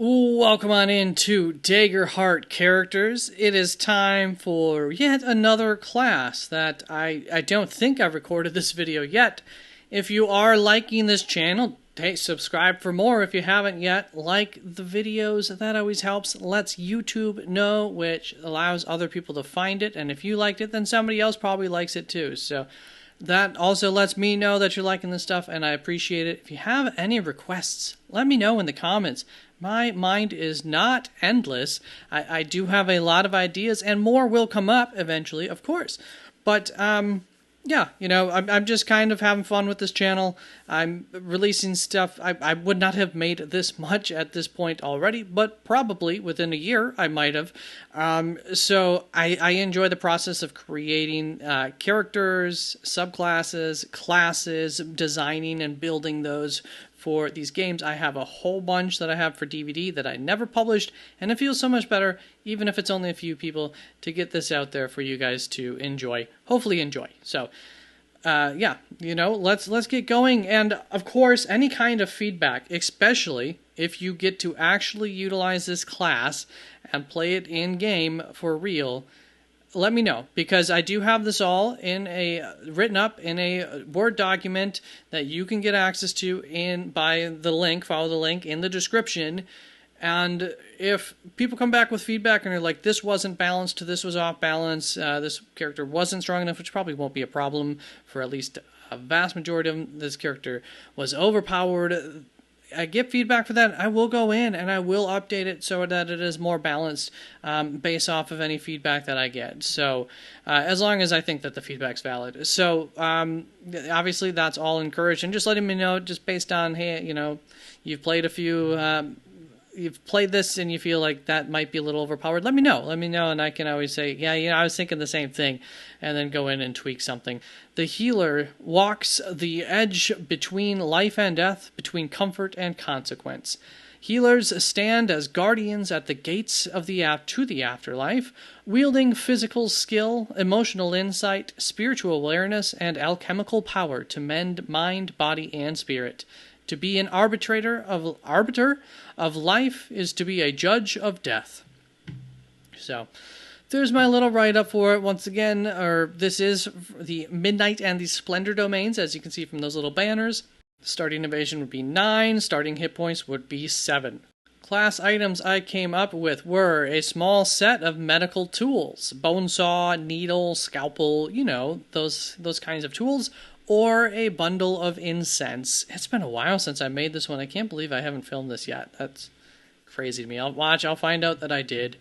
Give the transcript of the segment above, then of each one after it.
Welcome on into Daggerheart characters. It is time for yet another class that I don't think I've recorded this video yet. If you are liking this channel, hey, subscribe for more if you haven't yet. Like the videos, that always helps. Lets YouTube know, which allows other people to find it. And if you liked it, then somebody else probably likes it too. So that also lets me know that you're liking this stuff, and I appreciate it. If you have any requests, let me know in the comments. My mind is not endless. I do have a lot of ideas, and more will come up eventually, of course. But, yeah, you know, I'm just kind of having fun with this channel. I'm releasing stuff. I would not have made this much at this point already, but probably within a year I might have. So I enjoy the process of creating characters, subclasses, classes, designing and building those for these games. I have a whole bunch that I have for DVD that I never published, and it feels so much better, even if it's only a few people, to get this out there for you guys to enjoy, hopefully enjoy. So, yeah, you know, let's get going. And of course, any kind of feedback, especially if you get to actually utilize this class and play it in game for real, let me know, because I do have this all in written up in a Word document that you can get access to by the link. Follow the link in the description. And if people come back with feedback and are like, this wasn't balanced, this was off balance, this character wasn't strong enough, which probably won't be a problem for at least a vast majority of them, this character was overpowered, I get feedback for that, I will go in and I will update it so that it is more balanced based off of any feedback that I get. So as long as I think that the feedback's valid. So obviously that's all encouraged, and just letting me know, just based on, hey, you know, you've played a few, you've played this and you feel like that might be a little overpowered, let me know, and I can always say, yeah, you know, I was thinking the same thing, and then go in and tweak something. The healer walks the edge between life and death, between comfort and consequence. Healers stand as guardians at the gates of the afterlife, wielding physical skill, emotional insight, spiritual awareness, and alchemical power to mend mind, body, and spirit. To be an arbiter of life is to be a judge of death. So there's my little write-up for it. Once again, this is the Midnight and the Splendor domains, as you can see from those little banners. Starting innovation would be 9, starting hit points would be 7. Class items I came up with were a small set of medical tools, bone saw, needle, scalpel, you know, those kinds of tools, or a bundle of incense. It's been a while since I made this one. I can't believe I haven't filmed this yet. That's crazy to me. I'll find out that I did.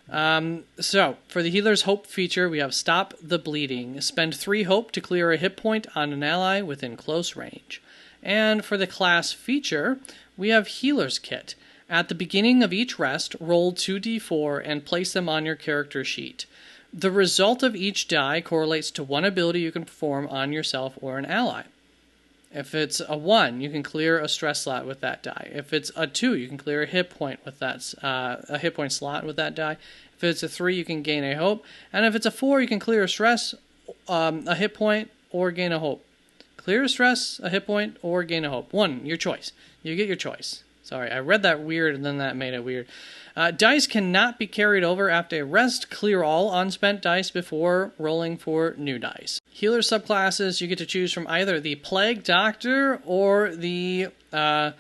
So, for the Healer's Hope feature, we have Stop the Bleeding. Spend 3 hope to clear a hit point on an ally within close range. And for the class feature, we have Healer's Kit. At the beginning of each rest, roll 2d4 and place them on your character sheet. The result of each die correlates to one ability you can perform on yourself or an ally. If it's a 1, you can clear a stress slot with that die. If it's a 2, you can clear a hit point with that, a hit point slot with that die. If it's a 3, you can gain a hope. And if it's a 4, you can clear a stress, a hit point, or gain a hope. Clear a stress, a hit point, or gain a hope. 1, your choice. You get your choice. Sorry, I read that weird and then that made it weird. Dice cannot be carried over after a rest. Clear all unspent dice before rolling for new dice. Healer subclasses, you get to choose from either the Plague Doctor or the Oungan.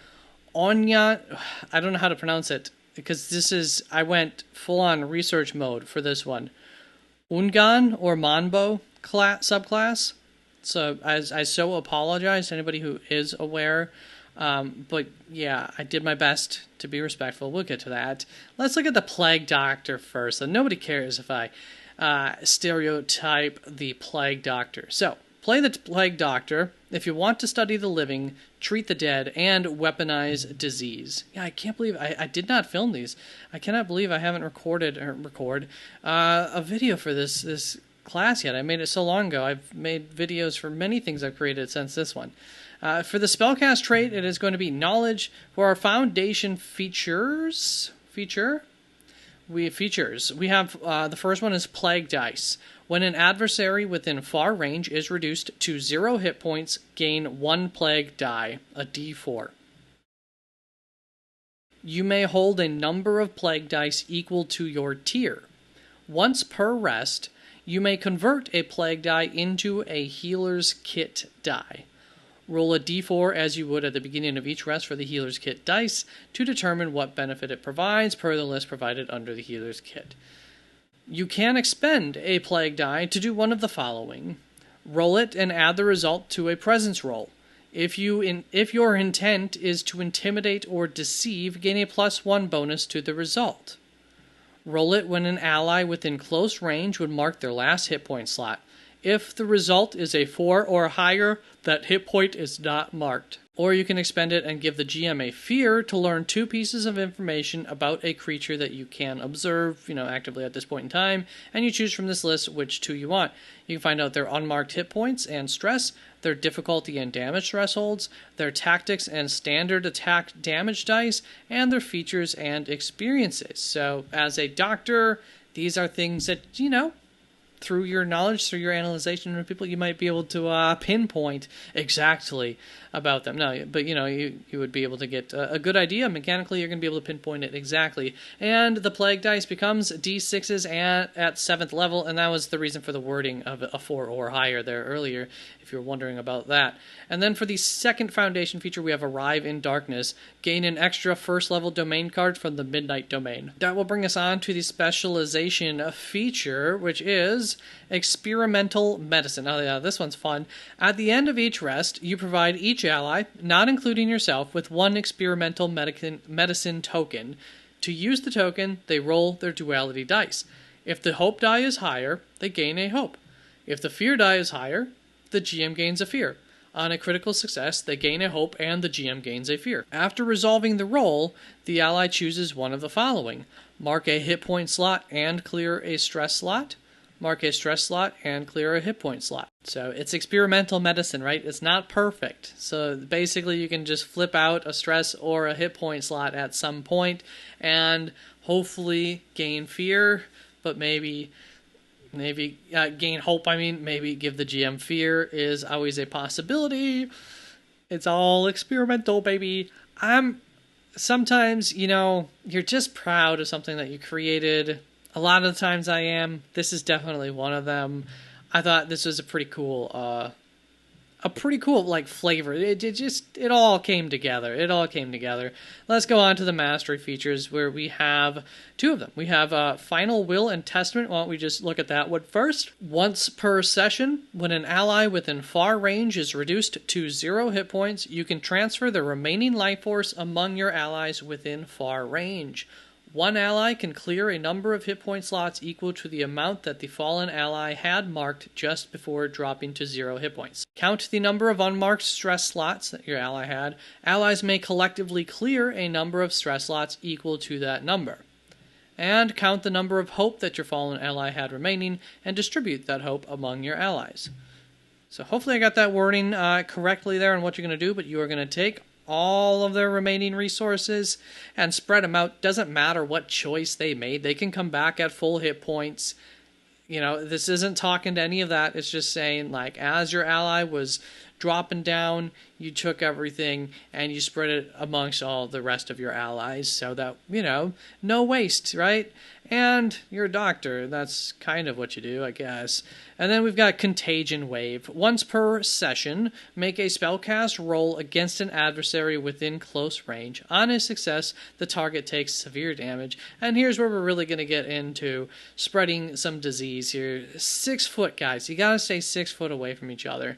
I don't know how to pronounce it, because I went full-on research mode for this one. Oungan or Manbo subclass. So I so apologize to anybody who is aware. But yeah, I did my best to be respectful. We'll get to that. Let's look at the Plague Doctor first. So nobody cares if I stereotype the Plague Doctor. So, play the Plague Doctor if you want to study the living, treat the dead, and weaponize disease. Yeah, I can't believe I did not film these. I cannot believe I haven't record a video for this class yet. I made it so long ago. I've made videos for many things I've created since this one. For the spellcast trait, it is going to be knowledge. For our foundation features, we have the first one is Plague Dice. When an adversary within far range is reduced to 0 hit points, gain 1 Plague die, a d4. You may hold a number of plague dice equal to your tier. Once per rest, you may convert a plague die into a healer's kit die. Roll a d4 as you would at the beginning of each rest for the healer's kit dice to determine what benefit it provides per the list provided under the healer's kit. You can expend a plague die to do one of the following. Roll it and add the result to a presence roll. If your intent is to intimidate or deceive, gain a +1 bonus to the result. Roll it when an ally within close range would mark their last hit point slot. If the result is a 4 or higher, that hit point is not marked. Or you can expend it and give the GM a fear to learn 2 pieces of information about a creature that you can observe, actively at this point in time, and you choose from this list which 2 you want. You can find out their unmarked hit points and stress, their difficulty and damage thresholds, their tactics and standard attack damage dice, and their features and experiences. So, as a doctor, these are things that, through your knowledge, through your analyzation of people, you might be able to pinpoint exactly about them. No, but you would be able to get a good idea. Mechanically, you're going to be able to pinpoint it exactly. And the plague dice becomes d6s at 7th level, and that was the reason for the wording of a 4 or higher there earlier, if you're wondering about that. And then for the second foundation feature, we have Arrive in Darkness. Gain an extra 1st level domain card from the Midnight Domain. That will bring us on to the specialization feature, which is Experimental Medicine. Oh yeah, this one's fun. At the end of each rest, you provide each ally, not including yourself, with 1 experimental medicine token. To use the token, they roll their duality dice. If the hope die is higher, they gain a hope. If the fear die is higher, the GM gains a fear. On a critical success, they gain a hope and the GM gains a fear. After resolving the roll, the ally chooses one of the following. Mark a hit point slot and clear a stress slot. Mark a stress slot and clear a hit point slot. So it's experimental medicine, right? It's not perfect. So basically you can just flip out a stress or a hit point slot at some point and hopefully gain fear, but maybe gain hope. Maybe give the GM fear is always a possibility. It's all experimental, baby. Sometimes, you're just proud of something that you created. A lot of the times I am. This is definitely one of them. I thought this was a pretty cool flavor. It all came together. Let's go on to the mastery features, where we have 2 of them. We have Final Will and Testament. Why don't we just look at that one first? Once per session, when an ally within far range is reduced to 0 hit points, you can transfer the remaining life force among your allies within far range. One ally can clear a number of hit point slots equal to the amount that the fallen ally had marked just before dropping to 0 hit points. Count the number of unmarked stress slots that your ally had. Allies may collectively clear a number of stress slots equal to that number. And count the number of hope that your fallen ally had remaining and distribute that hope among your allies. So hopefully I got that wording correctly there on what you're going to do, but you are going to take all of their remaining resources and spread them out. Doesn't matter what choice they made. They can come back at full hit points. This isn't talking to any of that. It's just saying, as your ally was dropping down, you took everything and you spread it amongst all the rest of your allies so that, no waste, right? And you're a doctor. That's kind of what you do, I guess. And then we've got Contagion Wave. Once per session, make a spellcast roll against an adversary within close range. On a success, the target takes severe damage. And here's where we're really going to get into spreading some disease here. 6 foot, guys. You got to stay 6 foot away from each other.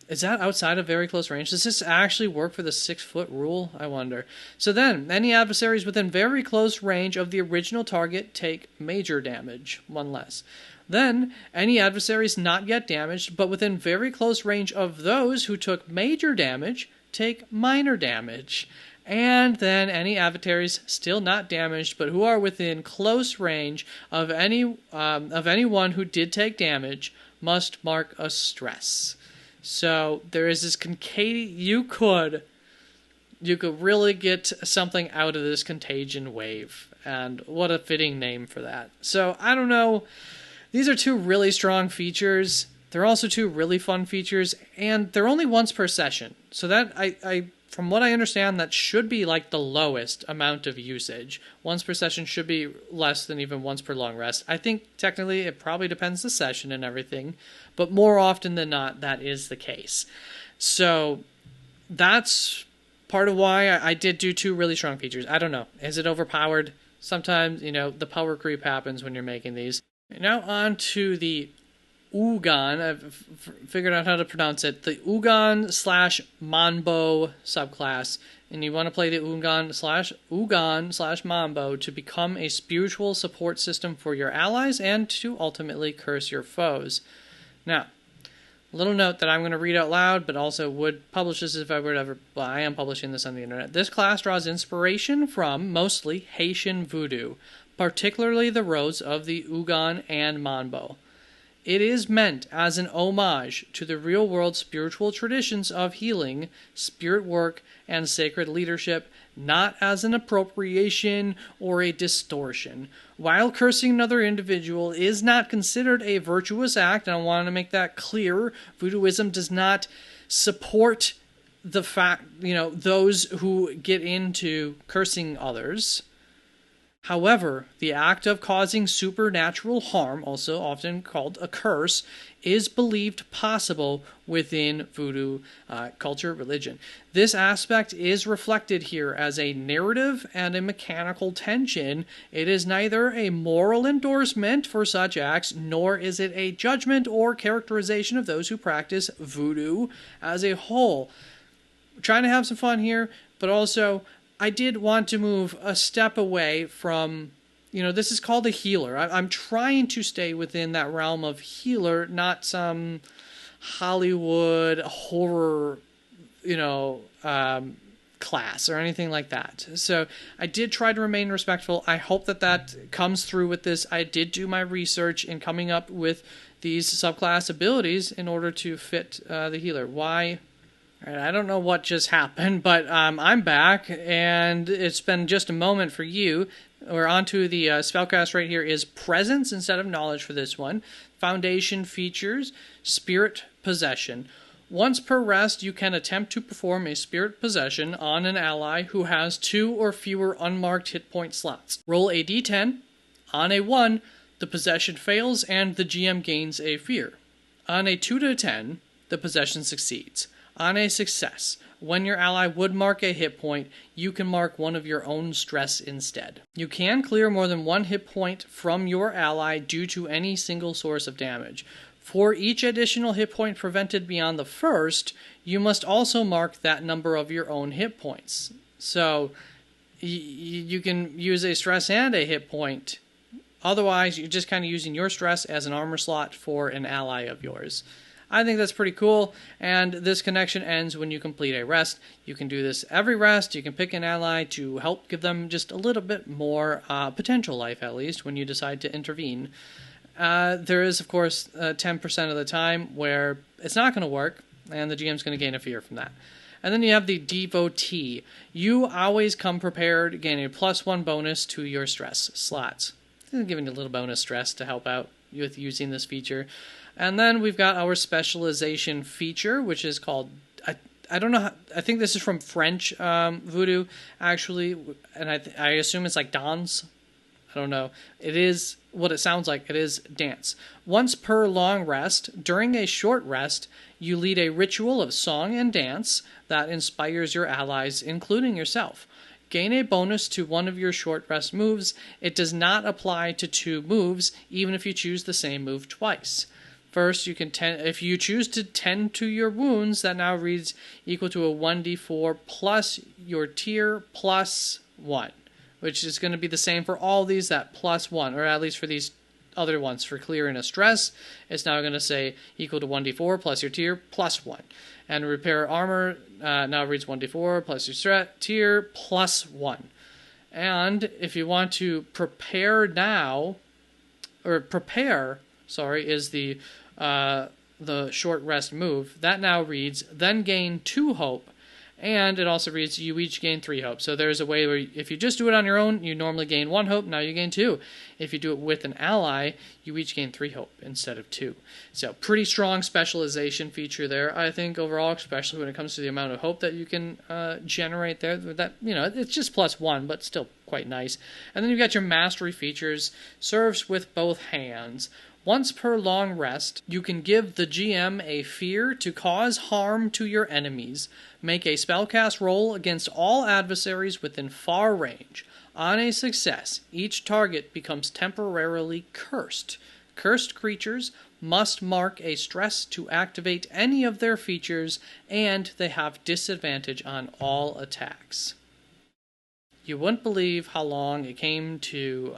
Is that outside of very close range? Does this actually work for the 6 foot rule? I wonder. So then, any adversaries within very close range of the original target take major damage, 1 less. Then, any adversaries not yet damaged, but within very close range of those who took major damage, take minor damage. And then any adversaries still not damaged, but who are within close range of anyone who did take damage, must mark a stress. So there is this you could really get something out of this Contagion Wave, and what a fitting name for that. So I don't know. These are 2 really strong features. They're also 2 really fun features, and they're only once per session. So that I from what I understand, that should be like the lowest amount of usage. Once per session should be less than even once per long rest. I think technically it probably depends the session and everything, but more often than not, that is the case. So that's part of why I did do 2 really strong features. I don't know. Is it overpowered? Sometimes, the power creep happens when you're making these. Now on to the Oungan. I've figured out how to pronounce it. The Oungan/Manbo subclass. And you want to play the Oungan/Manbo to become a spiritual support system for your allies and to ultimately curse your foes. Now, a little note that I'm going to read out loud, but also would publish this if I were to ever... Well, I am publishing this on the internet. This class draws inspiration from, mostly, Haitian voodoo, particularly the roads of the Oungan and Manbo. It is meant as an homage to the real-world spiritual traditions of healing, spirit work, and sacred leadership, not as an appropriation or a distortion. While cursing another individual is not considered a virtuous act, and I want to make that clear, voodooism does not support the fact, those who get into cursing others. However, the act of causing supernatural harm, also often called a curse, is believed possible within voodoo culture, religion. This aspect is reflected here as a narrative and a mechanical tension. It is neither a moral endorsement for such acts, nor is it a judgment or characterization of those who practice voodoo as a whole. We're trying to have some fun here, but also I did want to move a step away from, this is called a healer. I'm trying to stay within that realm of healer, not some Hollywood horror, class or anything like that. So I did try to remain respectful. I hope that comes through with this. I did do my research in coming up with these subclass abilities in order to fit the healer. Why? I don't know what just happened, but I'm back, and it's been just a moment for you. We're on to the spellcast right here is Presence instead of Knowledge for this one. Foundation features Spirit Possession. Once per rest, you can attempt to perform a Spirit Possession on an ally who has 2 or fewer unmarked hit point slots. Roll a d10. On a 1, the possession fails and the GM gains a fear. On a 2 to 10, the possession succeeds. On a success, when your ally would mark a hit point, you can mark one of your own stress instead. You can clear more than 1 hit point from your ally due to any single source of damage. For each additional hit point prevented beyond the first, you must also mark that number of your own hit points. So, you can use a stress and a hit point. Otherwise, you're just kind of using your stress as an armor slot for an ally of yours. I think that's pretty cool, and this connection ends when you complete a rest. You can do this every rest. You can pick an ally to help give them just a little bit more potential life, at least, when you decide to intervene. There is, of course, 10% of the time where it's not going to work, and the GM's going to gain a fear from that. And then you have the Devotee. You always come prepared, gain a +1 bonus to your stress slots. Giving you a little bonus stress to help out with using this feature. And then we've got our specialization feature, which is called, I don't know how, I think this is from French voodoo, actually, and I assume it's like dance. I don't know. It is what it sounds like. It is dance. Once per long rest, during a short rest, you lead a ritual of song and dance that inspires your allies, including yourself. Gain a bonus to one of your short rest moves. It does not apply to 2 moves, even if you choose the same move twice. First, you can if you choose to tend to your wounds, that now reads equal to a 1d4 plus your tier plus 1, which is going to be the same for all these, that +1, or at least for these other ones. For clearing a stress, it's now going to say equal to 1d4 plus your tier plus 1. And repair armor now reads 1d4 plus your tier plus 1. And if you want to prepare now, or prepare, is the short rest move. That now reads, then gain 2 hope And it also reads, you each gain 3 hope. So there's a way where if you just do it on your own, you normally gain 1 hope, now you gain 2. If you do it with an ally, you each gain 3 hope instead of 2. So pretty strong specialization feature there, I think, overall, especially when it comes to the amount of hope that you can generate there. That, you know, it's just +1, but still quite nice. And then you've got your mastery features, serves with both hands. Once per long rest, you can give the GM a fear to cause harm to your enemies. Make a spellcast roll against all adversaries within far range. On a success, each target becomes temporarily cursed. Cursed creatures must mark a stress to activate any of their features, and they have disadvantage on all attacks. You wouldn't believe how long it came to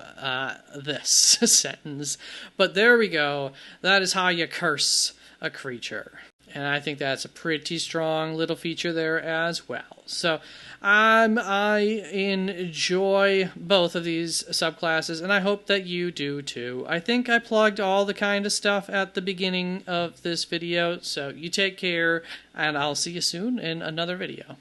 this sentence, but there we go. That is how you curse a creature. And I think that's a pretty strong little feature there as well. So I enjoy both of these subclasses, and I hope that you do too. I think I plugged all the kind of stuff at the beginning of this video, so you take care, and I'll see you soon in another video.